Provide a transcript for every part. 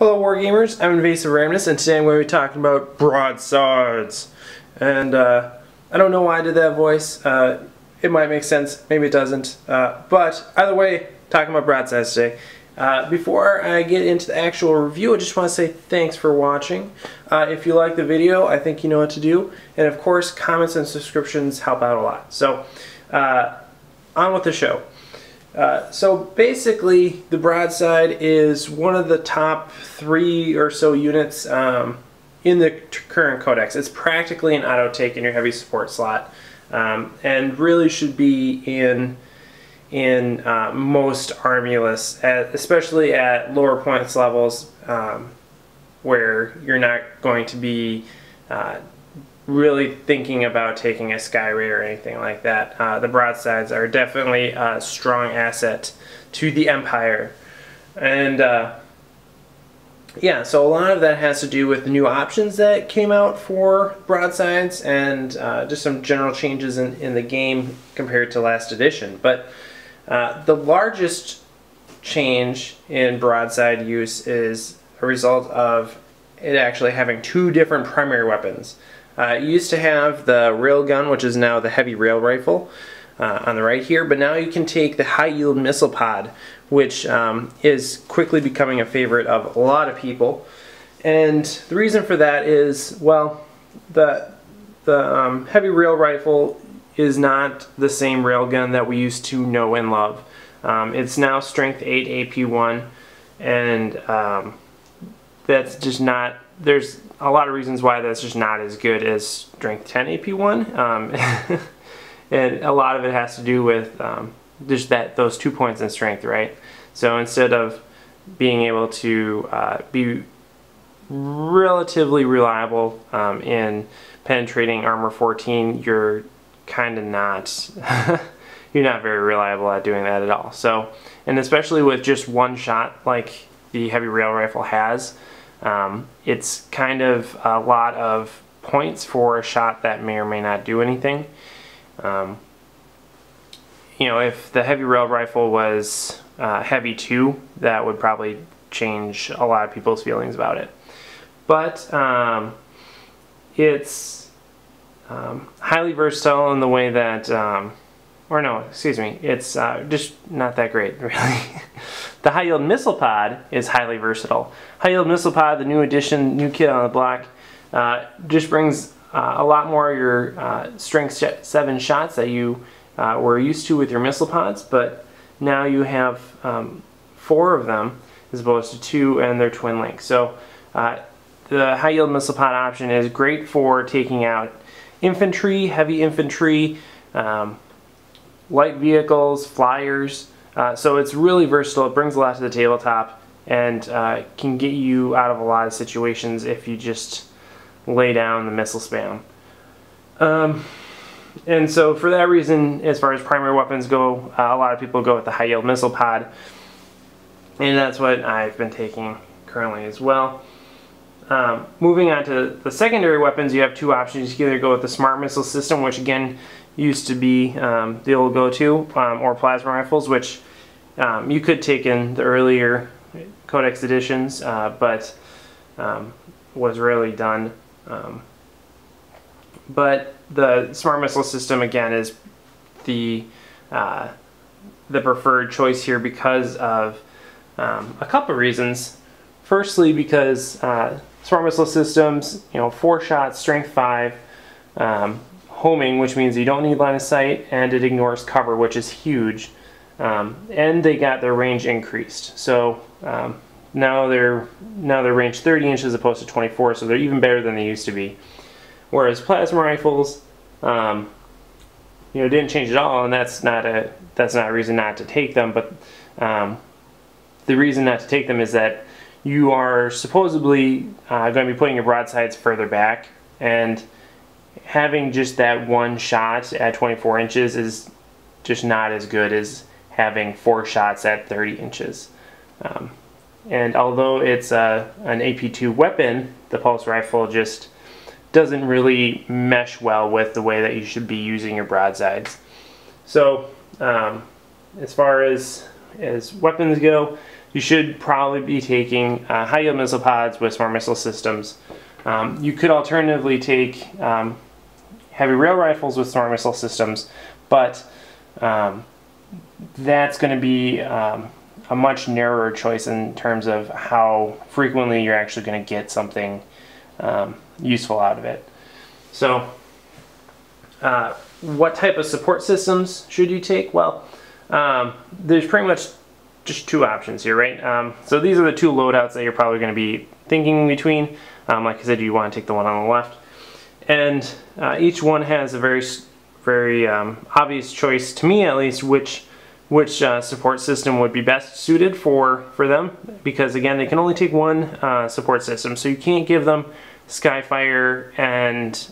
Hello Wargamers, I'm Invasive Ramnus, and today I'm going to be talking about broadsides. And I don't know why I did that voice. It might make sense, maybe it doesn't. But either way, talking about broadsides today. Before I get into the actual review, I just want to say thanks for watching. If you like the video, I think you know what to do. And of course, comments and subscriptions help out a lot. So, on with the show. So basically, the broadside is one of the top 3 or so units in the current Codex. It's practically an auto take in your heavy support slot, and really should be in most army lists, especially at lower points levels, where you're not going to be really thinking about taking a sky raid or anything like that. The broadsides are definitely a strong asset to the Empire. And yeah, so a lot of that has to do with the new options that came out for broadsides and just some general changes in the game compared to last edition. But the largest change in broadside use is a result of it actually having 2 different primary weapons. You used to have the railgun, which is now the heavy rail rifle on the right here, but now you can take the high yield missile pod, which is quickly becoming a favorite of a lot of people. And the reason for that is, well, the heavy rail rifle is not the same railgun that we used to know and love. It's now strength 8 AP1, and that's just not, there's a lot of reasons why that's just not as good as strength 10 AP1, and a lot of it has to do with just those 2 points in strength, right? So instead of being able to be relatively reliable in penetrating armor 14, you're kind of not you're not very reliable at doing that at all. So, and especially with just one shot like the heavy rail rifle has, it's kind of a lot of points for a shot that may or may not do anything. You know, if the heavy rail rifle was heavy 2, that would probably change a lot of people's feelings about it. But it's highly versatile in the way that, or no, excuse me, it's just not that great, really. The high yield missile pod is highly versatile. High yield missile pod, the new addition, new kid on the block, just brings a lot more of your strength 7 shots that you were used to with your missile pods, but now you have 4 of them as opposed to 2, and they're twin link. So the high yield missile pod option is great for taking out infantry, heavy infantry, light vehicles, flyers. So it's really versatile. It brings a lot to the tabletop, and can get you out of a lot of situations if you just lay down the missile spam. And so for that reason, as far as primary weapons go, a lot of people go with the high yield missile pod, and that's what I've been taking currently as well. Moving on to the secondary weapons, you have 2 options. You can either go with the smart missile system, which again used to be the old go-to, or plasma rifles, which you could take in the earlier Codex editions, but was rarely done. But the smart missile system again is the preferred choice here because of a couple of reasons. Firstly, because smart missile systems, 4 shots, strength 5, homing, which means you don't need line of sight, and it ignores cover, which is huge. And they got their range increased. So now they're range 30 inches as opposed to 24, so they're even better than they used to be. Whereas plasma rifles, didn't change at all, and that's not a reason not to take them. But the reason not to take them is that you are supposedly going to be putting your broadsides further back, and having just that one shot at 24 inches is just not as good as having 4 shots at 30 inches. And although it's an AP2 weapon, the pulse rifle just doesn't really mesh well with the way that you should be using your broadsides. So as far as weapons go, you should probably be taking high-yield missile pods with smart missile systems. You could alternatively take heavy rail rifles with smart missile systems, but that's going to be a much narrower choice in terms of how frequently you're actually going to get something useful out of it. So what type of support systems should you take? Well, there's pretty much just two options here, right? So these are the two loadouts that you're probably going to be thinking between. Like I said, you want to take the one on the left. And each one has a very obvious choice, to me at least, which support system would be best suited for them, because again, they can only take one support system, so you can't give them Skyfire and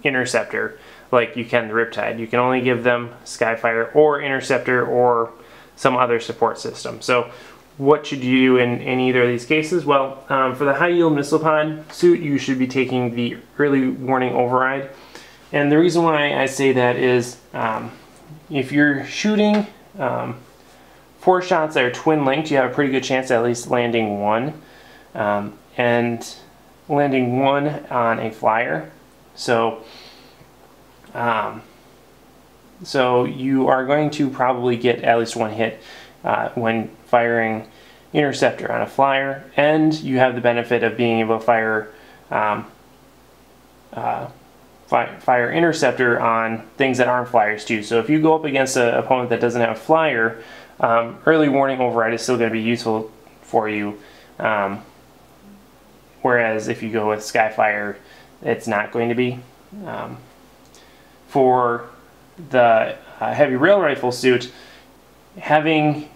Interceptor like you can the Riptide. You can only give them Skyfire or Interceptor or some other support system. So what should you do in either of these cases? Well, for the high-yield missile pod suit, you should be taking the early warning override. And the reason why I say that is if you're shooting 4 shots that are twin-linked, you have a pretty good chance at least landing one. And landing one on a flyer. So you are going to probably get at least one hit when firing Interceptor on a flyer, and you have the benefit of being able to fire fire Interceptor on things that aren't flyers too. So if you go up against an opponent that doesn't have a flyer, early warning override is still going to be useful for you. Whereas if you go with Skyfire, it's not going to be. For the heavy rail rifle suit, having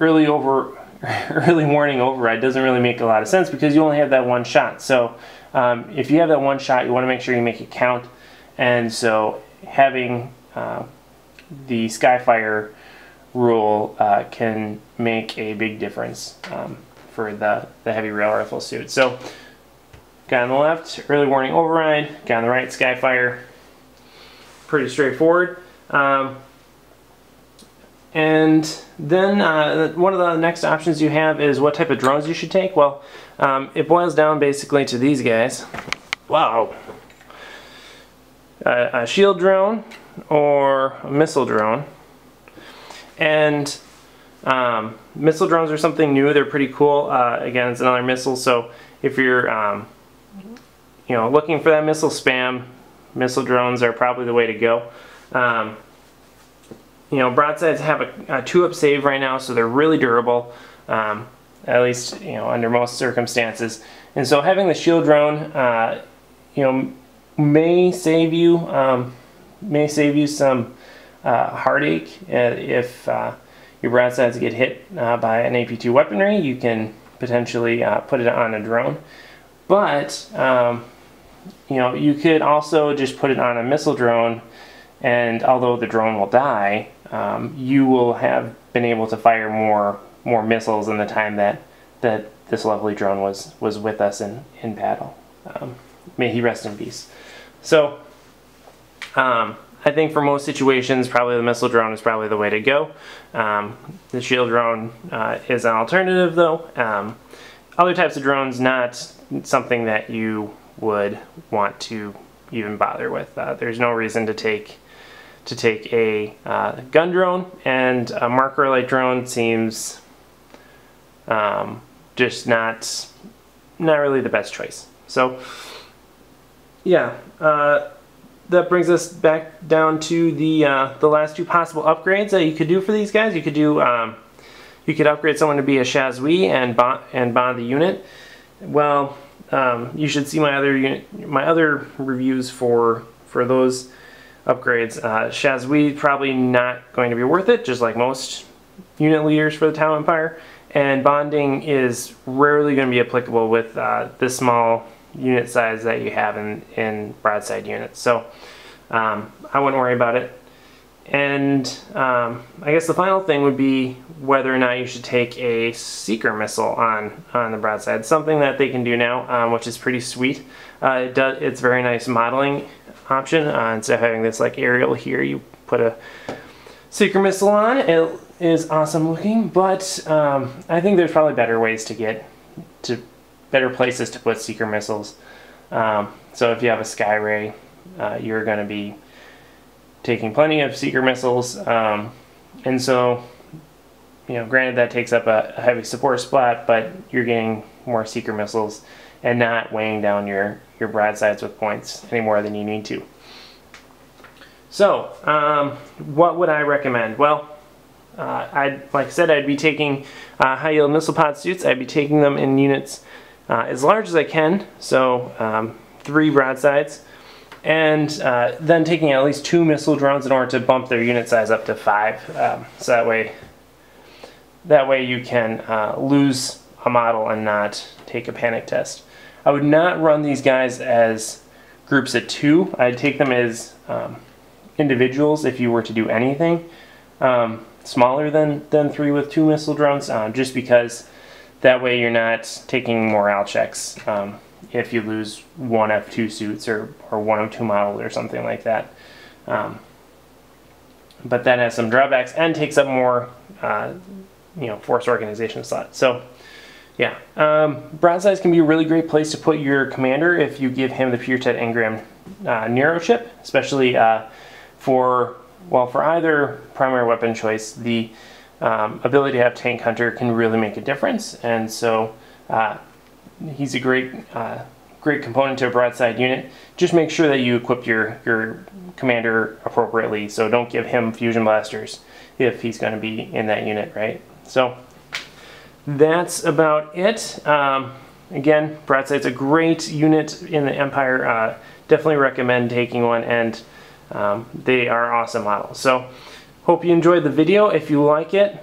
early warning override doesn't really make a lot of sense because you only have that one shot. So if you have that one shot, you want to make sure you make it count. And so having the Skyfire rule can make a big difference for the heavy rail rifle suit. So guy on the left, early warning override. Guy on the right, Skyfire. Pretty straightforward. And then one of the next options you have is what type of drones you should take. Well, it boils down basically to these guys. Wow. A shield drone or a missile drone. And missile drones are something new. They're pretty cool. Again, it's another missile, so if you're looking for that missile spam, missile drones are probably the way to go. Broadsides have a 2-up save right now, so they're really durable, at least under most circumstances. And so having the shield drone, may save you some heartache if your broadsides get hit by an AP2 weaponry. You can potentially put it on a drone, but you could also just put it on a missile drone, and although the drone will die, you will have been able to fire more missiles in the time that this lovely drone was with us in battle. May he rest in peace. So I think for most situations, probably the missile drone is probably the way to go. The shield drone is an alternative, though. Other types of drones, not something that you would want to even bother with. There's no reason to take a gun drone, and a marker light drone seems just not really the best choice. So yeah, that brings us back down to the last two possible upgrades that you could do for these guys. You could do you could upgrade someone to be a Shazwi and bond the unit. Well, you should see my other reviews for those upgrades. Shazwi probably not going to be worth it, just like most unit leaders for the Tau Empire. And bonding is rarely going to be applicable with this small unit size that you have in broadside units. So I wouldn't worry about it. And I guess the final thing would be whether or not you should take a seeker missile on the broadside. Something that they can do now, which is pretty sweet. It's a very nice modeling option. Instead of having this like aerial here, you put a seeker missile on. is awesome looking, but I think there's probably better ways to get to better places to put seeker missiles. So if you have a Skyray, you're going to be taking plenty of seeker missiles, and so, you know, granted that takes up a heavy support spot, but you're getting more seeker missiles and not weighing down your broadsides with points any more than you need to. So, what would I recommend? Well, like I said, I'd be taking high yield missile pod suits. I'd be taking them in units as large as I can, so 3 broadsides, and then taking at least 2 missile drones in order to bump their unit size up to 5. So that way you can lose a model and not take a panic test. I would not run these guys as groups of 2. I'd take them as individuals if you were to do anything smaller than 3 with 2 missile drones, just because that way you're not taking morale checks if you lose 1 of 2 suits or 1 of 2 models or something like that. But that has some drawbacks and takes up more you know, force organization slots. So yeah, broadsides can be a really great place to put your commander if you give him the puretide engram neurochip, especially for either primary weapon choice. The ability to have tank hunter can really make a difference, and so he's a great component to a broadside unit. Just make sure that you equip your commander appropriately, so don't give him fusion blasters if he's going to be in that unit, right? So that's about it. Again, broadside's a great unit in the Empire. Definitely recommend taking one, and they are awesome models. So hope you enjoyed the video. If you like it,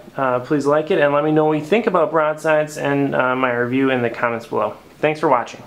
please like it and let me know what you think about broadsides and my review in the comments below. Thanks for watching.